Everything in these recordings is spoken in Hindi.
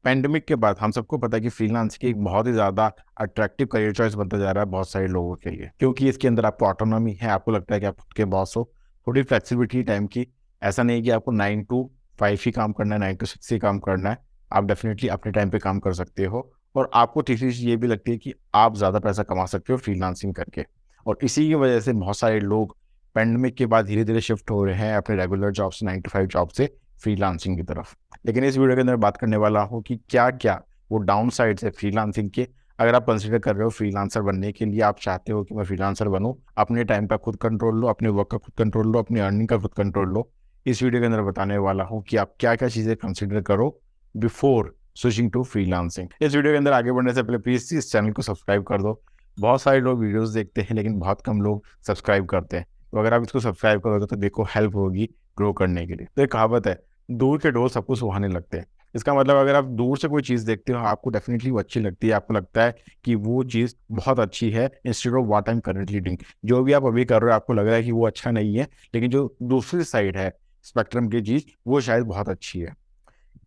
पैंडेमिक के बाद हम सबको पता है कि फ्रीलांसिंग एक बहुत ही ज़्यादा अट्रैक्टिव करियर चॉइस बनता जा रहा है बहुत सारे लोगों के लिए, क्योंकि इसके अंदर आपको ऑटोनॉमी है, आपको लगता है कि आप खुद के बॉस हो, थोड़ी फ्लेक्सिबिलिटी टाइम की। ऐसा नहीं है कि आपको 9 to 5 ही काम करना है, 9 to 6 ही काम करना है। आप डेफिनेटली अपने टाइम पे काम कर सकते हो। और आपको तीसरी चीज़ ये भी लगती है कि आप ज़्यादा पैसा कमा सकते हो फ्रीलांसिंग करके। और इसी की वजह से बहुत सारे लोग पैंडेमिक के बाद धीरे धीरे शिफ्ट हो रहे हैं अपने रेगुलर जॉब से, 9 to 5 जॉब से फ्रीलांसिंग की तरफ। लेकिन इस वीडियो के अंदर बात करने वाला हूँ कि क्या क्या वो डाउन साइड्स है फ्रीलांसिंग के। अगर आप कंसिडर कर रहे हो फ्रीलांसर बनने के लिए, आप चाहते हो कि मैं फ्रीलांसर बनूं, अपने टाइम का खुद कंट्रोल लो, अपने वर्क का खुद कंट्रोल लो, अपनी अर्निंग का खुद कंट्रोल लो, इस वीडियो के अंदर बताने वाला हूँ कि आप क्या क्या चीज़ें कंसिडर करो बिफोर स्विचिंग टू फ्रीलांसिंग। इस वीडियो के अंदर आगे बढ़ने से पहले प्लीज इस चैनल को सब्सक्राइब कर दो। बहुत सारे लोग वीडियोस देखते हैं लेकिन बहुत कम लोग सब्सक्राइब करते हैं। तो अगर आप इसको सब्सक्राइब करोगे तो देखो हेल्प होगी ग्रो करने के लिए। तो एक कहावत है, दूर के ढोल सबको सुहाने लगते हैं। इसका मतलब अगर आप दूर से कोई चीज़ देखते हो, आपको डेफिनेटली वो अच्छी लगती है, आपको लगता है कि वो चीज़ बहुत अच्छी है instead of what I am currently doing. जो भी आप अभी कर रहे हो आपको लग रहा है कि वो अच्छा नहीं है, लेकिन जो दूसरी साइड है स्पेक्ट्रम की चीज़ वो शायद बहुत अच्छी है।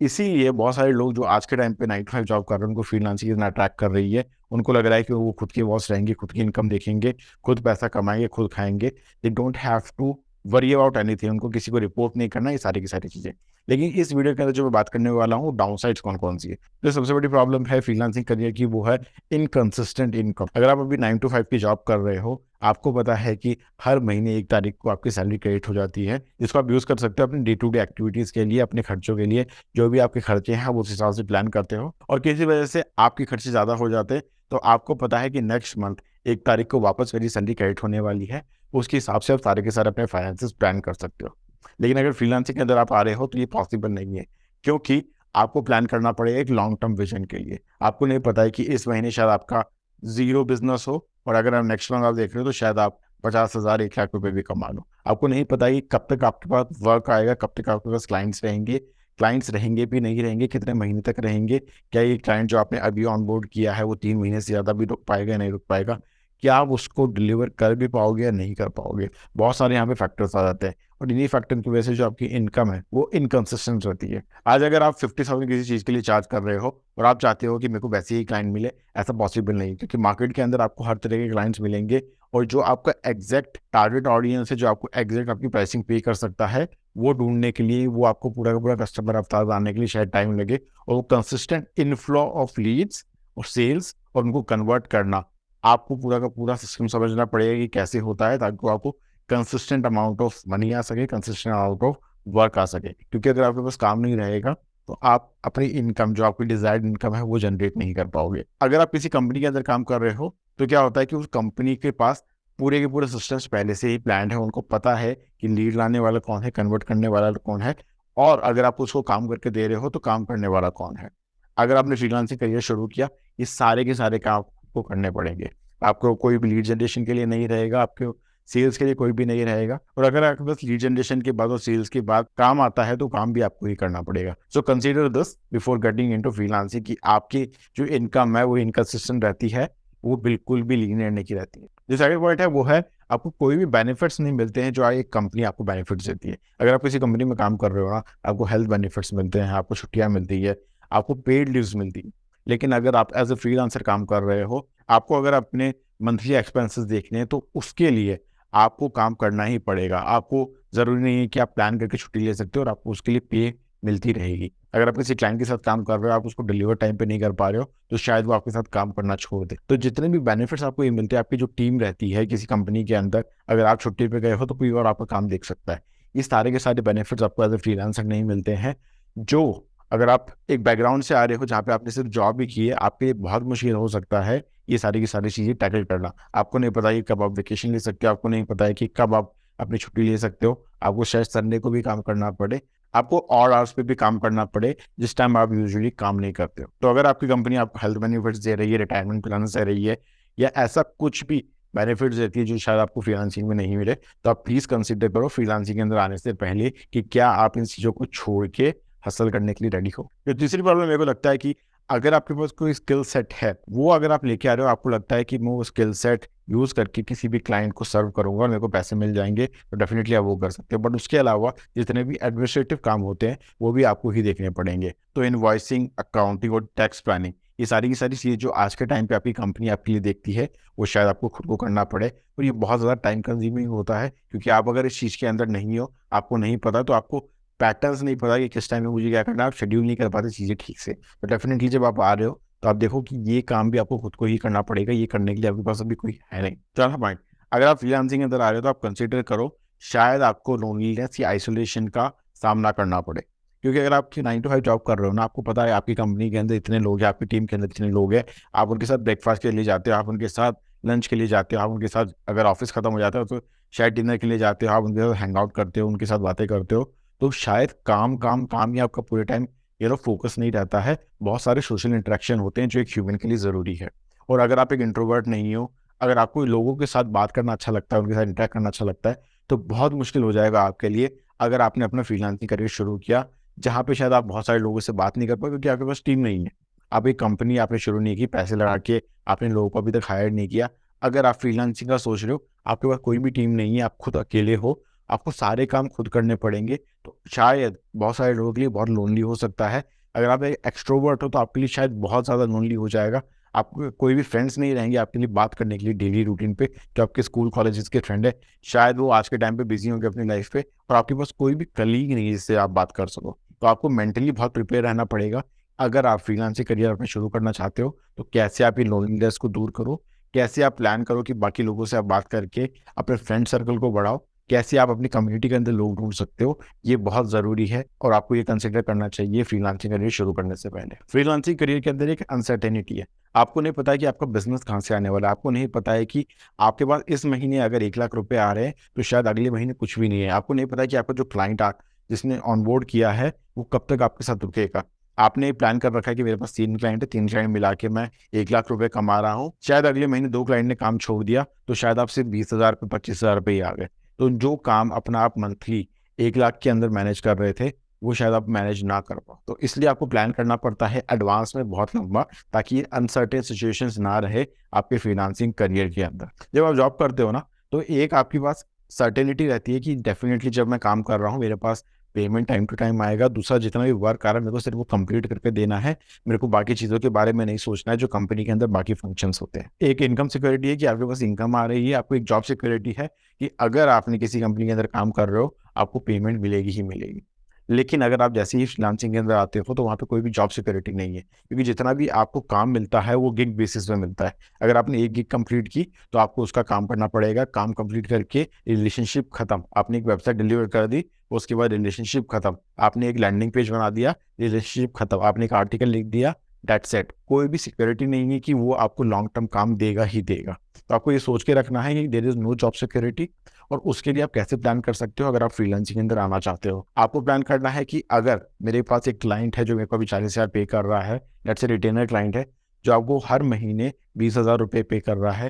इसीलिए बहुत सारे लोग जो आज के टाइम पे 9 to 5 जॉब कर रहे हैं, उनको फ्रीलांसिंग इतना अट्रैक्ट कर रही है। उनको लग रहा है कि वो खुद के बॉस रहेंगे, खुद की इनकम देखेंगे, खुद पैसा कमाएंगे, खुद खाएंगे। They don't have to worry about anything, उनको किसी को रिपोर्ट नहीं करना, ये सारी की सारी चीजें। लेकिन इस वीडियो के अंदर जो मैं बात करने वाला हूँ, डाउन साइड्स कौन कौन सी है। जो सबसे बड़ी प्रॉब्लम है फ्रीलांसिंग करियर की वो है इनकंसिस्टेंट इनकम। अगर आप अभी 9 to 5 की जॉब कर रहे हो, आपको पता है कि हर महीने 1 तारीख को आपकी सैलरी क्रेडिट हो जाती है, जिसको आप यूज कर सकते हो अपनी डे टू डे एक्टिविटीज के लिए, अपने खर्चों के लिए। जो भी आपके खर्चे हैं आप उस हिसाब से प्लान करते हो, और किसी वजह से आपके खर्चे ज़्यादा हो जाते हैं तो आपको पता है कि नेक्स्ट मंथ 1 तारीख को वापस मेरी सैलरी क्रेडिट होने वाली है। उसके हिसाब से आप सारे के सारे अपने फाइनेंसेस प्लान कर सकते हो। लेकिन अगर फ्रीलांसिंग के अंदर आप आ रहे हो तो ये पॉसिबल नहीं है, क्योंकि आपको प्लान करना पड़ेगा एक लॉन्ग टर्म विजन के लिए। आपको नहीं पता है कि इस महीने शायद आपका जीरो बिजनेस हो, और अगर आप नेक्स्ट मंथ आप देख रहे हो तो शायद आप 50,000 1 लाख रुपए भी कमा लो। आपको नहीं पता कि कब तक आपके पास वर्क आएगा, कब तक आपके पास क्लाइंट्स रहेंगे, क्लाइंट्स रहेंगे भी नहीं रहेंगे, कितने महीने तक रहेंगे, क्या ये क्लाइंट जो आपने अभी ऑनबोर्ड किया है वो 3 महीने से ज़्यादा भी रुक पाएगा या नहीं रुक पाएगा, क्या आप उसको डिलीवर कर भी पाओगे या नहीं कर पाओगे। बहुत सारे यहाँ पे फैक्टर्स आ जाते हैं, और इन्हीं फैक्टर की वजह से जो आपकी इनकम है वो इनकन्सिस्टेंट रहती है। आज अगर आप 50,000 किसी चीज़ के लिए चार्ज कर रहे हो और आप चाहते हो कि मेरे को वैसे ही क्लाइंट मिले, ऐसा पॉसिबल नहीं, क्योंकि मार्केट के अंदर आपको हर तरह के क्लाइंट्स मिलेंगे, और जो आपका एग्जैक्ट टारगेट ऑडियंस है, जो आपको एग्जैक्ट आपकी प्राइसिंग पे कर सकता है, वो ढूंढने के लिए, वो आपको पूरा का पूरा कस्टमर अवतार बनाने के लिए शायद टाइम लगे। और वो कंसिस्टेंट इनफ्लो ऑफ लीड्स और सेल्स और उनको कन्वर्ट करना, आपको पूरा का पूरा सिस्टम समझना पड़ेगा कि कैसे होता है, ताकि आपको कंसिस्टेंट अमाउंट ऑफ मनी आ सके, कंसिस्टेंट अमाउंट ऑफ वर्क आ सके। क्योंकि अगर आपके पास काम नहीं रहेगा तो आप अपनी इनकम, जो आपकी डिजायर्ड इनकम है, वो जनरेट नहीं कर पाओगे। अगर आप किसी कंपनी के अंदर काम कर रहे हो तो क्या होता है कि उस कंपनी के पास पूरे के पूरे सिस्टम्स पहले से ही प्लान है, उनको पता है कि लीड लाने वाला कौन है, कन्वर्ट करने वाला कौन है, और अगर आप उसको काम करके दे रहे हो तो काम करने वाला कौन है। अगर आपने फ्रीलांसिंग करियर शुरू किया, ये सारे के सारे काम आपको करने पड़ेंगे। आपको कोई भी लीड जनरेशन के लिए नहीं रहेगा, आपके सेल्स के लिए कोई भी नहीं रहेगा, और अगर आपके पास लीड जनरेशन के बाद और सेल्स के बाद काम आता है तो काम भी आपको ही करना पड़ेगा। So consider this before getting into freelancing कि आपकी जो इनकम है वो इनकंसिस्टेंट रहती है, वो बिल्कुल भी लीनियर नहीं की रहती है। जो सेकंड पॉइंट है वो है, आपको कोई भी बेनिफिट्स नहीं मिलते हैं जो एक कंपनी आपको बेनिफिट्स देती है। अगर आप किसी कंपनी में काम कर रहे हो ना, आपको हेल्थ बेनिफिट्स मिलते हैं, आपको छुट्टियां मिलती है, आपको पेड लीव्स मिलती है। लेकिन अगर आप एज ए फ्रीलांसर काम कर रहे हो, आपको अगर अपने मंथली एक्सपेंसेस देखने हैं तो उसके लिए आपको काम करना ही पड़ेगा। आपको जरूरी नहीं है कि आप प्लान करके छुट्टी ले सकते हो और आपको उसके लिए पे मिलती रहेगी। अगर आप किसी क्लाइंट के साथ काम कर रहे हो, आप उसको डिलीवर टाइम पे नहीं कर पा रहे हो, तो शायद वो आपके साथ काम करना छोड़ दे। तो जितने भी बेनिफिट्स आपको ये मिलते हैं, आपकी जो टीम रहती है किसी कंपनी के अंदर, अगर आप छुट्टी पे गए हो तो कोई और आपका काम देख सकता है। ये सारे के सारे बेनिफिट्स आपको एज ए फ्रीलांसर नहीं मिलते हैं, जो अगर आप एक बैकग्राउंड से आ रहे हो जहाँ पे आपने सिर्फ जॉब ही की है, आपके लिए बहुत मुश्किल हो सकता है ये सारी की सारी चीजें टैकल करना। आपको नहीं पता कि कब आप वेकेशन ले सकते हो, आपको नहीं पता है कि कब आप अपनी छुट्टी ले सकते हो, आपको शायद संडे को भी काम करना पड़े, आपको और आवर्स पे भी काम करना पड़े जिस टाइम आप यूजुअली काम नहीं करते हो। तो अगर आपकी कंपनी आपको हेल्थ बेनिफिट्स दे रही है, रिटायरमेंट प्लान दे रही है, या ऐसा कुछ भी बेनिफिट्स देती है जो शायद आपको फ्रीलांसिंग में नहीं मिले, तो आप प्लीज कंसिडर करो फ्रीलांसिंग के अंदर आने से पहले कि क्या आप इन चीजों को छोड़ के हसल करने के लिए रेडी हो। तो तीसरी प्रॉब्लम मेरे को लगता है कि अगर आपके पास कोई स्किल सेट है, वो अगर आप लेके आ रहे हो, आपको लगता है कि मैं वो स्किल सेट यूज़ करके किसी भी क्लाइंट को सर्व करूंगा और मेरे को पैसे मिल जाएंगे, तो डेफिनेटली आप वो कर सकते हो। बट उसके अलावा जितने भी एडमिनिस्ट्रेटिव काम होते हैं वो भी आपको ही देखने पड़ेंगे। तो इनवॉइसिंग, अकाउंटिंग और टैक्स प्लानिंग, ये सारी की सारी चीज़ें जो आज के टाइम पे आपकी कंपनी आपके लिए देखती है, वो शायद आपको खुद को करना पड़े। और ये बहुत ज़्यादा टाइम कंज्यूमिंग होता है, क्योंकि आप अगर इस चीज़ के अंदर नहीं हो, आपको नहीं पता, तो आपको पैटर्न्स नहीं पता कि किस टाइम में मुझे क्या करना है, आप शेड्यूल नहीं कर पाते चीज़ें ठीक से। तो डेफिनेटली जब आप आ रहे हो तो आप देखो कि ये काम भी आपको खुद को ही करना पड़ेगा, ये करने के लिए आपके पास अभी कोई है नहीं। चौथा पॉइंट, अगर आप फ्रीलांसिंग के अंदर आ रहे हो तो आप कंसिडर करो शायद आपको लोनलीनेस या आइसोलेशन का सामना करना पड़े। क्योंकि अगर आप 9 to 5 जॉब कर रहे हो ना, आपको पता है आपकी कंपनी के अंदर इतने लोग हैं, आपकी टीम के अंदर इतने लोग हैं, आप उनके साथ ब्रेकफास्ट के लिए जाते हो, आप उनके साथ लंच के लिए जाते हो, आप उनके साथ अगर ऑफिस खत्म हो जाता है तो शायद डिनर के लिए जाते हो, आप उनके साथ हैंग आउट करते हो, उनके साथ बातें करते हो। तो शायद काम काम काम ही आपका पूरे टाइम फोकस नहीं रहता है। बहुत सारे सोशल इंटरेक्शन होते हैं जो एक ह्यूमन के लिए ज़रूरी है। और अगर आप एक इंट्रोवर्ट नहीं हो, अगर आपको लोगों के साथ बात करना अच्छा लगता है, उनके साथ इंटरेक्ट करना अच्छा लगता है, तो बहुत मुश्किल हो जाएगा आपके लिए अगर आपने अपना फ्रीलांसिंग करियर शुरू किया जहाँ पे शायद आप बहुत सारे लोगों से बात नहीं कर पाए, क्योंकि आपके पास टीम नहीं है। आप एक कंपनी आपने शुरू नहीं की, पैसे लगा के आपने लोगों को अभी तक हायर नहीं किया। अगर आप फ्रीलांसिंग का सोच रहे हो, आपके पास कोई भी टीम नहीं है, आप खुद अकेले हो, आपको सारे काम खुद करने पड़ेंगे, तो शायद बहुत सारे लोगों के लिए बहुत लोनली हो सकता है। अगर आप एक एक्सट्रोवर्ट हो तो आपके लिए शायद बहुत ज़्यादा लोनली हो जाएगा। आपको कोई भी फ्रेंड्स नहीं रहेंगे आपके लिए बात करने के लिए डेली रूटीन पे, जो आपके स्कूल कॉलेजेस के फ्रेंड है, शायद वो आज के टाइम पे बिजी होंगे अपनी लाइफ पे, और आपके पास कोई भी कलीग नहीं है जिससे आप बात कर सको। तो आपको मेंटली बहुत प्रिपेयर रहना पड़ेगा। अगर आप फ्रीलांसिंग करियर अपना शुरू करना चाहते हो, तो कैसे आप इन लोनलीनेस को दूर करो, कैसे आप प्लान करो कि बाकी लोगों से आप बात करके अपने फ्रेंड सर्कल को बढ़ाओ, कैसे आप अपनी कम्युनिटी के अंदर लोग ढूंढ सकते हो, ये बहुत ज़रूरी है और आपको ये कंसिडर करना चाहिए फ्रीलांसिंग करियर शुरू करने से पहले। फ्रीलांसिंग करियर के अंदर एक अनसर्टेनिटी है। आपको नहीं पता है कि आपका बिजनेस कहाँ से आने वाला है, आपको नहीं पता है कि आपके पास इस महीने अगर 1 लाख रुपए आ रहे हैं तो शायद अगले महीने कुछ भी नहीं है। आपको नहीं पता है कि आपका जो क्लाइंट जिसने ऑनबोर्ड किया है वो कब तक आपके साथ रुकेगा। आपने प्लान कर रखा है कि मेरे पास 3 क्लाइंट है, 3 क्लाइंट मिला के मैं 1 लाख रुपए कमा रहा हूँ, शायद अगले महीने 2 क्लाइंट ने काम छोड़ दिया, तो शायद आप सिर्फ 20,000 रुपये 25,000 रुपये ही आ गए। तो जो काम अपना आप मंथली 1 लाख के अंदर मैनेज कर रहे थे, वो शायद आप मैनेज ना कर पाओ। तो इसलिए आपको प्लान करना पड़ता है एडवांस में बहुत लंबा, ताकि ये अनसर्टेन सिचुएशंस ना रहे आपके फ्रीलांसिंग करियर के अंदर। जब आप जॉब करते हो ना, तो एक आपके पास सर्टेनिटी रहती है कि डेफिनेटली जब मैं काम कर रहा हूँ मेरे पास पेमेंट टाइम टू टाइम आएगा। दूसरा, जितना भी वर्क आ रहा है मेरे को सिर्फ वो कंप्लीट करके देना है, मेरे को बाकी चीज़ों के बारे में नहीं सोचना है जो कंपनी के अंदर बाकी फंक्शंस होते हैं। एक इनकम सिक्योरिटी है कि आपके पास इनकम आ रही है, आपको एक जॉब सिक्योरिटी है कि अगर आपने किसी कंपनी के अंदर काम कर रहे हो आपको पेमेंट मिलेगी ही मिलेगी। लेकिन अगर आप जैसे ही फ्रीलांसिंग के अंदर आते हो तो वहाँ पे कोई भी जॉब सिक्योरिटी नहीं है, क्योंकि जितना भी आपको काम मिलता है वो गिग बेसिस पे मिलता है। अगर आपने एक गिग कंप्लीट की तो आपको उसका काम करना पड़ेगा, काम कंप्लीट करके रिलेशनशिप खत्म। आपने एक वेबसाइट डिलीवर कर दी, उसके बाद रिलेशनशिप खत्म। आपने एक लैंडिंग पेज बना दिया, रिलेशनशिप खत्म। आपने एक आर्टिकल लिख दिया, दैट्स इट। कोई भी सिक्योरिटी नहीं है कि वो आपको लॉन्ग टर्म काम देगा ही देगा। तो आपको ये सोच के रखना है कि there is no job security. और उसके लिए आप कैसे प्लान कर सकते हो, अगर आप फ्रीलांसिंग के अंदर आना चाहते हो, आपको प्लान करना है कि अगर मेरे पास एक क्लाइंट है जो मेरे को अभी 40,000 पे कर रहा है, लेट्स से रिटेनर क्लाइंट है जो आपको हर महीने 20,000 रुपये पे कर रहा है,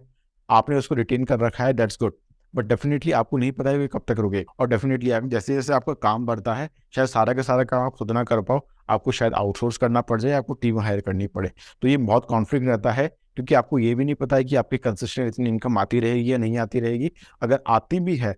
आपने उसको रिटेन कर रखा है, दैट्स गुड। बट डेफिनेटली आपको नहीं पता है कि कब तक रुकेगा। और डेफिनेटली आप जैसे जैसे आपका काम बढ़ता है, शायद सारा का सारा काम आप खुद ना कर पाओ, आपको शायद आउटसोर्स करना पड़ जाए, आपको टीम हायर करनी पड़े। तो ये बहुत कॉन्फ्लिक्ट रहता है, क्योंकि आपको ये भी नहीं पता है कि आपकी कंसिस्टेंट इतनी इनकम आती रहेगी या नहीं आती रहेगी। अगर आती भी है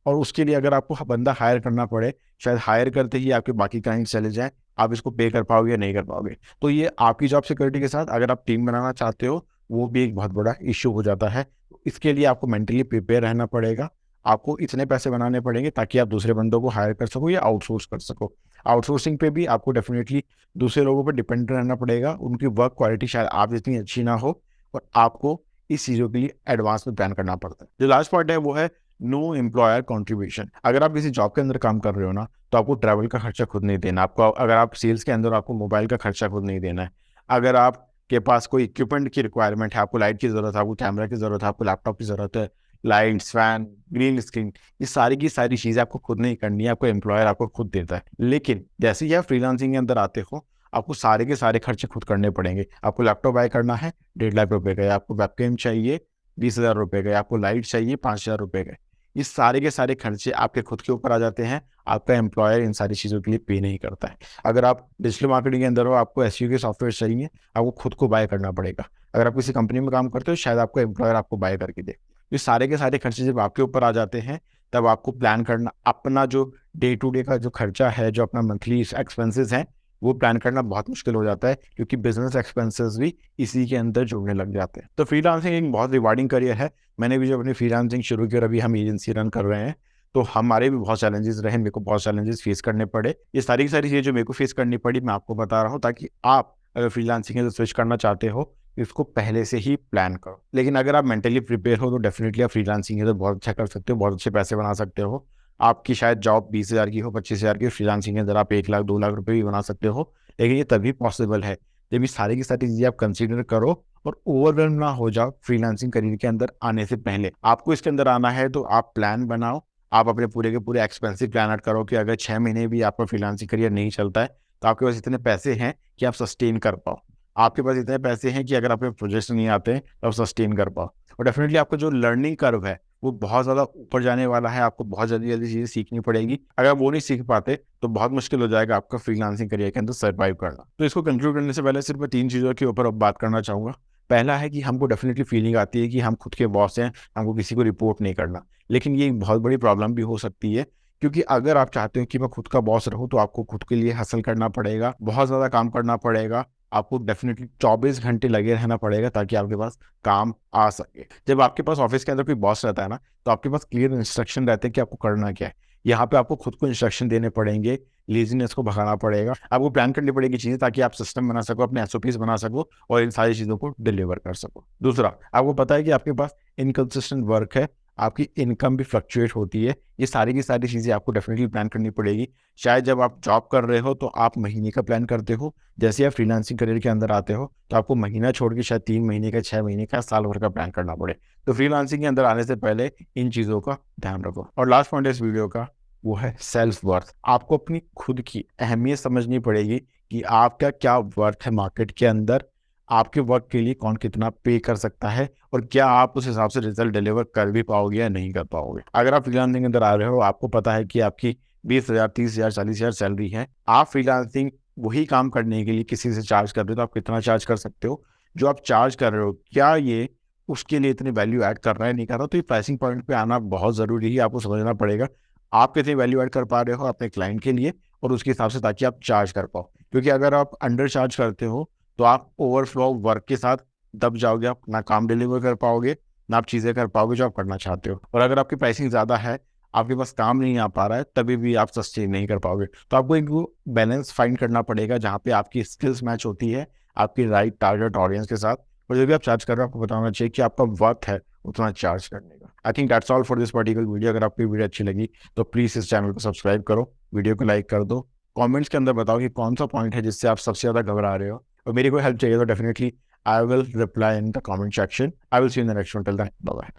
और उसके लिए अगर आपको बंदा हायर करना पड़े, शायद हायर करते ही आपके बाकी क्लाइंट चले जाएं, आप इसको पे कर पाओगे या नहीं कर पाओगे। तो ये आपकी जॉब सिक्योरिटी के साथ अगर आप टीम बनाना चाहते हो, वो भी एक बहुत बड़ा इश्यू हो जाता है। इसके लिए आपको मेंटली प्रिपेयर रहना पड़ेगा। आपको इतने पैसे बनाने पड़ेंगे ताकि आप दूसरे बंदों को हायर कर सको या आउटसोर्स कर सको। आउटसोर्सिंग पे भी आपको डेफिनेटली दूसरे लोगों पर डिपेंड रहना पड़ेगा, उनकी वर्क क्वालिटी शायद आप जितनी अच्छी ना हो, और आपको इस चीज़ों के लिए एडवांस में प्लान करना पड़ता है। जो लास्ट पॉइंट है वो है नो एम्प्लॉयर कॉन्ट्रीब्यूशन। अगर आप किसी जॉब के अंदर काम कर रहे हो ना, तो आपको ट्रैवल का खर्चा खुद नहीं देना। आपको अगर आप सेल्स के अंदर, आपको मोबाइल का खर्चा खुद नहीं देना है। अगर आपके पास कोई इक्विपमेंट की रिक्वायरमेंट है, आपको लाइट की जरूरत है, आपको कैमरा की जरूरत है, आपको लैपटॉप की जरूरत है, लाइट्स, फैन, ग्रीन स्क्रीन, ये सारी की सारी चीजें आपको खुद नहीं करनी है, आपको एम्प्लॉयर आपको खुद देता है। लेकिन जैसे ही आप फ्रीलांसिंग के अंदर आते हो, आपको सारे के सारे खर्चे खुद करने पड़ेंगे। आपको लैपटॉप बाय करना है 1.5 लाख रुपए का, आपको वेबकैम चाहिए 20,000 रुपए का, आपको लाइट चाहिए 5,000 रुपए का। ये सारे के सारे खर्चे आपके खुद के ऊपर आ जाते हैं। आपका एम्प्लॉयर इन सारी चीज़ों के लिए पे नहीं करता है। अगर आप डिजिटल मार्केटिंग के अंदर हो, आपको एसईओ के सॉफ्टवेयर चाहिए, आपको खुद को बाय करना पड़ेगा। अगर आप किसी कंपनी में काम करते हो शायद आपको एम्प्लॉयर आपको बाय करके दे। ये सारे के सारे खर्चे जब आपके ऊपर आ जाते हैं तब आपको प्लान करना, अपना जो डे टू डे का जो खर्चा है, जो अपना मंथली एक्सपेंसेस हैं, वो प्लान करना बहुत मुश्किल हो जाता है, क्योंकि बिजनेस एक्सपेंसेस भी इसी के अंदर जुड़ने लग जाते हैं। तो फ्रीलांसिंग एक बहुत रिवार्डिंग करियर है। मैंने भी जब अपनी फ्रीलांसिंग शुरू की और अभी हम एजेंसी रन कर रहे हैं, तो हमारे भी बहुत चैलेंजेस रहे, मेरे को बहुत चैलेंजेस फेस करने पड़े। ये सारी की सारी चीज़ें जो मेरे को फेस करनी पड़ी मैं आपको बता रहा हूँ, ताकि आप अगर फ्रीलांसिंग से स्विच करना चाहते हो इसको पहले से ही प्लान करो। लेकिन अगर आप मेंटली प्रिपेयर हो तो डेफिनेटली आप फ्रीलांसिंग है तो बहुत अच्छा कर सकते हो, बहुत अच्छे पैसे बना सकते हो। आपकी शायद जॉब 20,000 की हो, 25,000 की, फ्रीलांसिंग के अंदर आप 1 लाख 2 लाख रुपए भी बना सकते हो। लेकिन ये तभी पॉसिबल है जब ये सारी की सारी चीजें आप कंसीडर करो और ओवरवेल्म ना हो जाओ फ्रीलांसिंग करियर के अंदर आने से पहले। आपको इसके अंदर आना है तो आप प्लान बनाओ, आप अपने पूरे के पूरे एक्सपेंसिव प्लान आउट करो कि अगर 6 महीने भी आपका फ्रीलांसिंग करियर नहीं चलता है तो आपके पास इतने पैसे हैं कि आप सस्टेन कर पाओ। आपके पास इतने पैसे हैं कि अगर आपके प्रोजेक्ट्स नहीं आते हैं तो आप सस्टेन कर पाओ। और डेफिनेटली आपका जो लर्निंग कर्व है वो बहुत ज़्यादा ऊपर जाने वाला है, आपको बहुत जल्दी जल्दी चीज़ें सीखनी पड़ेगी। अगर वो नहीं सीख पाते तो बहुत मुश्किल हो जाएगा आपका फ्रीलांसिंग करियर के अंदर सर्वाइव करना। तो इसको कंक्लूड करने से पहले सिर्फ मैं 3 चीज़ों के ऊपर अब बात करना चाहूँगा। पहला है कि हमको डेफिनेटली फीलिंग आती है कि हम खुद के बॉस हैं, हमको किसी को रिपोर्ट नहीं करना। लेकिन ये एक बहुत बड़ी प्रॉब्लम भी हो सकती है, क्योंकि अगर आप चाहते हो कि मैं खुद का बॉस रहूं तो आपको खुद के लिए हसल करना पड़ेगा, बहुत ज़्यादा काम करना पड़ेगा। आपको डेफिनेटली 24 घंटे लगे रहना पड़ेगा ताकि आपके पास काम आ सके। जब आपके पास ऑफिस के अंदर कोई बॉस रहता है ना, तो आपके पास क्लियर इंस्ट्रक्शन रहते हैं कि आपको करना क्या है। यहाँ पे आपको खुद को इंस्ट्रक्शन देने पड़ेंगे, लेजीनेस को भगाना पड़ेगा, आपको प्लान करनी पड़ेगी चीज़ें ताकि आप सिस्टम बना सको, अपने एसओपीज बना सको और इन सारी चीज़ों को डिलीवर कर सको। दूसरा, आपको पता है कि आपके पास इनकंसिस्टेंट वर्क है, आपकी इनकम भी फ्लक्चुएट होती है। ये सारी की सारी चीज़ें आपको डेफिनेटली प्लान करनी पड़ेगी। शायद जब आप जॉब कर रहे हो तो आप महीने का प्लान करते हो, जैसे आप फ्रीलांसिंग करियर के अंदर आते हो तो आपको महीना छोड़ के शायद 3 महीने का, 6 महीने का, साल भर का प्लान करना पड़े। तो फ्रीलांसिंग के अंदर आने से पहले इन चीज़ों का ध्यान रखो। और लास्ट पॉइंट इस वीडियो का वो है सेल्फ वर्थ। आपको अपनी खुद की अहमियत समझनी पड़ेगी कि आपका क्या वर्थ है मार्केट के अंदर, आपके वर्क के लिए कौन कितना पे कर सकता है और क्या आप उस हिसाब से रिजल्ट डिलीवर कर भी पाओगे या नहीं कर पाओगे। अगर आप फ्रीलांसिंग के अंदर आ रहे हो, आपको पता है कि आपकी 20,000, 30,000, 40,000 सैलरी है, आप फ्रीलांसिंग वही काम करने के लिए किसी से चार्ज कर रहे हो तो आप कितना चार्ज कर सकते हो। जो आप चार्ज कर रहे हो क्या ये उसके लिए इतनी वैल्यू ऐड कर रहा है, नहीं कर रहा। तो ये प्राइसिंग पॉइंट पे आना बहुत ज़रूरी है, आपको समझना पड़ेगा आप कितनी वैल्यू ऐड कर पा रहे हो अपने क्लाइंट के लिए और उसके हिसाब से, ताकि आप चार्ज कर पाओ। क्योंकि अगर आप अंडर चार्ज करते हो तो आप ओवरफ्लो वर्क के साथ दब जाओगे, आप ना काम डिलीवर कर पाओगे, ना आप चीज़ें कर पाओगे जो आप करना चाहते हो। और अगर आपकी प्राइसिंग ज़्यादा है, आपके पास काम नहीं आ पा रहा है, तभी भी आप सस्टेन नहीं कर पाओगे। तो आपको एक वो बैलेंस फाइंड करना पड़ेगा जहाँ पे आपकी स्किल्स मैच होती है आपकी राइट टारगेट ऑडियंस के साथ, और जो भी आप चार्ज कर रहे हो आपको बताना चाहिए कि आपका वर्थ है उतना चार्ज करने का। I think that's all for this particular video. अगर आपकी वीडियो अच्छी लगी तो प्लीज़ इस चैनल को सब्सक्राइब करो, वीडियो को लाइक कर दो, कमेंट्स के अंदर बताओ कि कौन सा पॉइंट है जिससे आप सबसे ज़्यादा घबरा रहे हो, और मेरी कोई हेल्प चाहिए तो definitely I will reply in the comment section. I will see you in the next one. Till then bye bye.